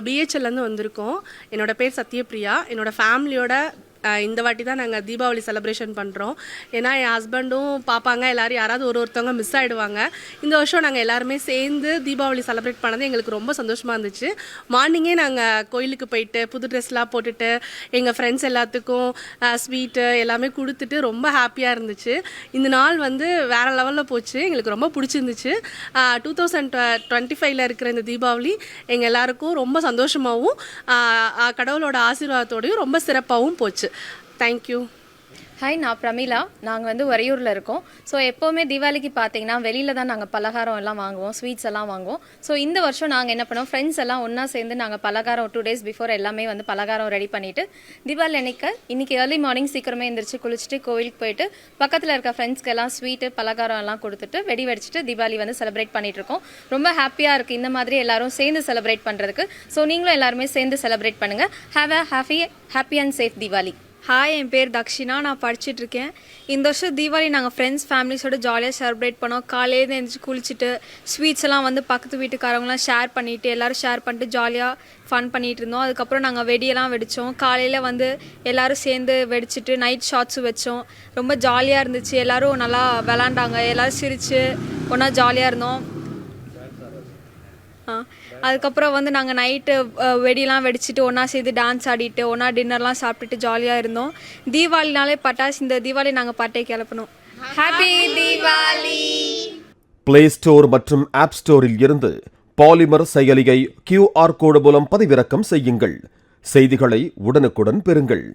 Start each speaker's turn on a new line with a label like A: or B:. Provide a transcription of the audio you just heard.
A: பிஹெச்எல்லேருந்து வந்திருக்கோம். என்னோட பேர் சத்யபிரியா. என்னோட ஃபேமிலியோட இந்த வாட்டி தான் நாங்கள் தீபாவளி செலிப்ரேஷன் பண்ணுறோம். ஏன்னா என் ஹஸ்பண்டும் பார்ப்பாங்க, எல்லோரும் யாராவது ஒருத்தவங்க மிஸ் ஆகிடுவாங்க. இந்த வருஷம் நாங்கள் எல்லாருமே சேர்ந்து தீபாவளி செலிப்ரேட் பண்ணது எங்களுக்கு ரொம்ப சந்தோஷமாக இருந்துச்சு. மார்னிங்கே நாங்கள் கோயிலுக்கு போயிட்டு புது ட்ரெஸ்லாம் போட்டுட்டு எங்கள் ஃப்ரெண்ட்ஸ் எல்லாத்துக்கும் ஸ்வீட்டு எல்லாமே கொடுத்துட்டு ரொம்ப ஹாப்பியாக இருந்துச்சு. இந்த நாள் வந்து வேறு லெவலில் போச்சு. எங்களுக்கு ரொம்ப பிடிச்சிருந்துச்சு. 2025 இருக்கிற இந்த தீபாவளி எங்கள் எல்லாருக்கும் ரொம்ப சந்தோஷமாகவும் கடவுளோட ஆசீர்வாதத்தோடையும் ரொம்ப சிறப்பாகவும் போச்சு. தேங்க்யூ.
B: ஹாய், நான் பிரமிளா. நாங்கள் வந்து வரையூரில் இருக்கோம். ஸோ எப்போவுமே தீபாவளிக்கு பார்த்தீங்கன்னா வெளியில் தான் நாங்கள் பலகாரம் எல்லாம் வாங்குவோம், ஸ்வீட்ஸ் எல்லாம் வாங்குவோம். ஸோ இந்த வருஷம் நாங்கள் என்ன பண்ணோம், ஃப்ரெண்ட்ஸ் எல்லாம் ஒன்றா சேர்ந்து நாங்கள் பலகாரம் 2 days பிஃபோர் எல்லாமே வந்து பலகாரம் ரெடி பண்ணிவிட்டு தீபாவளி இன்னைக்கு ஏர்லி மார்னிங் சீக்கிரமே எழுந்திரிச்சு குளிச்சுட்டு கோவிலுக்கு போயிட்டு பக்கத்தில் இருக்க ஃப்ரெண்ட்ஸ்க்கு எல்லாம் ஸ்வீட்டு பலகாரம் எல்லாம் கொடுத்துட்டு வெடி வெடிச்சிட்டு தீபாவளி வந்து செலிப்ரேட் பண்ணிட்டு இருக்கோம். ரொம்ப ஹாப்பியாக இருக்குது இந்த மாதிரி எல்லாரும் சேர்ந்து செலிப்ரேட் பண்ணுறதுக்கு. ஸோ நீங்களும் எல்லாருமே சேர்ந்து செலிப்ரேட் பண்ணுங்கள். Have a happy and safe Deepavali.
C: Hi, என் பேர் தக்ஷினா. நான் படிச்சுட்ருக்கேன். இந்த வருஷம் தீபாவளி நாங்கள் ஃப்ரெண்ட்ஸ் ஃபேமிலிஸோடு ஜாலியாக செலிப்ரேட் பண்ணோம். காலையிலேருந்து எழுந்திரிச்சு குளிச்சுட்டு ஸ்வீட்ஸ் எல்லாம் வந்து பக்கத்து வீட்டுக்காரவங்களாம் ஷேர் பண்ணிவிட்டு எல்லோரும் ஷேர் பண்ணிட்டு ஜாலியாக ஃபன் பண்ணிகிட்டு இருந்தோம். அதுக்கப்புறம் நாங்கள் வெடியெல்லாம் வெடித்தோம். காலையில் வந்து எல்லோரும் சேர்ந்து வெடிச்சிட்டு நைட் ஷாட்ஸும் வச்சோம். ரொம்ப ஜாலியாக இருந்துச்சு. எல்லோரும் நல்லா விளாண்டாங்க. எல்லோரும் சிரித்து ஒன்றா ஜாலியாக இருந்தோம். அதுக்கப்புறம் வந்து நாங்கள் நைட்டு வெடியெல்லாம் வெடிச்சிட்டு ஒன்றா சேர்ந்து டான்ஸ் ஆடிட்டு ஒன்றா டின்னர்லாம் சாப்பிட்டுட்டு ஜாலியாக இருந்தோம். தீபாவளினாலே பட்டாசு. இந்த தீபாவளி நாங்கள் பட்டே கிளப்பணும். ஹாப்பி தீபாவளி.
D: பிளே ஸ்டோர் மற்றும் ஆப் ஸ்டோரில் இருந்து பாலிமர் செயலியை QR கோடு மூலம் பதிவிறக்கம் செய்யுங்கள். செய்திகளை உடனுக்குடன் பெறுங்கள்.